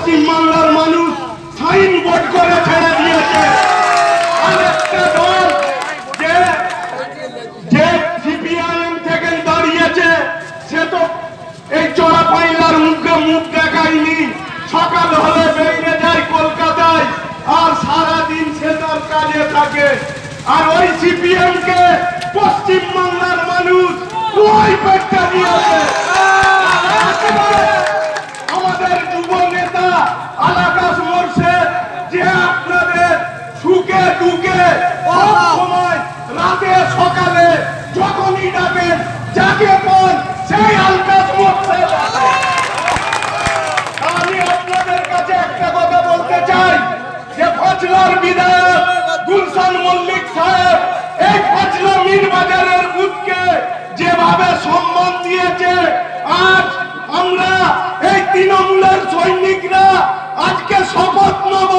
পশ্চিমবাংলার মানুষ সাইনবোর্ড করে ছেড়ে দিয়েছে। আর একটা দল যে সিপিআইএম থেকে দাঁড়িয়েছে সে তো এই চড়াপাইলার মুখে মুখ দেখায়নি, সকাল হলে বেরিয়ে যায় কলকাতায় আর সারাদিন সে তার কাজে থাকে। আর ওই সিপিএম কে পশ্চিমবাংলার মানুষ ওই পেটটা দিয়েছে। আমাদের যুব নেতা আলাকাশ মোর্শেদ যে আপনাদের সুখে দুঃখে সব সময় রাতে সকালে যখনই ডাকেন যাকে পান সেই আলাকাশ মোর্শেদ। আমি আপনাদের কাছে একটা কথা বলতে চাই যে ফজলার বিধায়ক গুলশান মল্লিক সাহেব এই ফজলা মীর বাজারের বুথকে যেভাবে সম্মান দিয়েছে, আজ আমরা এই তৃণমূলের সৈনিকরা আজকে শপথ নেব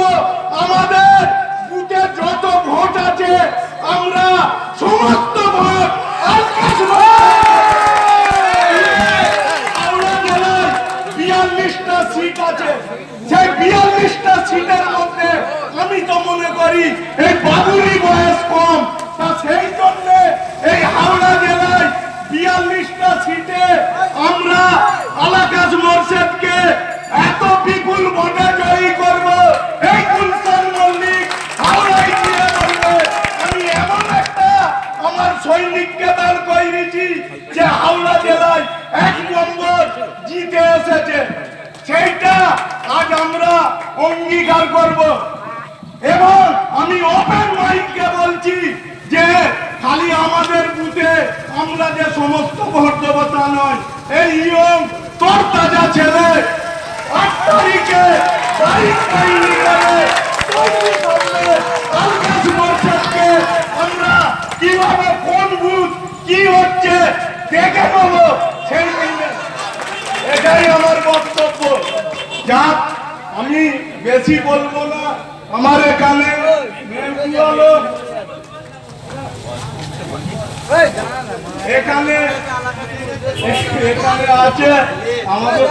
আমাদের বুথে যত ভোট আছে আমরা সমস্ত ভোট আলাকাশ হাওড়া জেলায় 42টা সিট আছে। সেই 42টা সিটের মধ্যে আমি তো মনে করি এই বাবুরই বয়স কম, তা সেই জন্য এই হাওড়া জেলায় 42টা সিটে আমরা আলাকাশ মোর্শেদকে এত বিপুল ভোটে জয়ী করব। এই গুলশান মল্লিক হাওড়ায় গিয়ে বলবে আমি এমন একটা আমার সৈনিককে দাঁড় করিয়েছি যে হাওড়া জেলায় 1 নম্বর জিতে এসেছে। সেইটা আজ আমরা অঙ্গীকার করব। এবং আমি ওপেন মাইককে বলছি যে খালি আমাদের বুথে আমরা যে সমস্ত ভোট দেবো তা নয়। এই ইয়ং তরতাজা ছেলে 8 তারিখে তারিখ তৈরি করে আলাকাশ মোর্শেদকে আমরা কিভাবে কোন বুথ কি হচ্ছে দেখে নেবো। সেই দিনে এটাই আমার বক্তব্য। যাক আমি বেশি বলবো না, আমার এখানে এখানে আছে আমাদের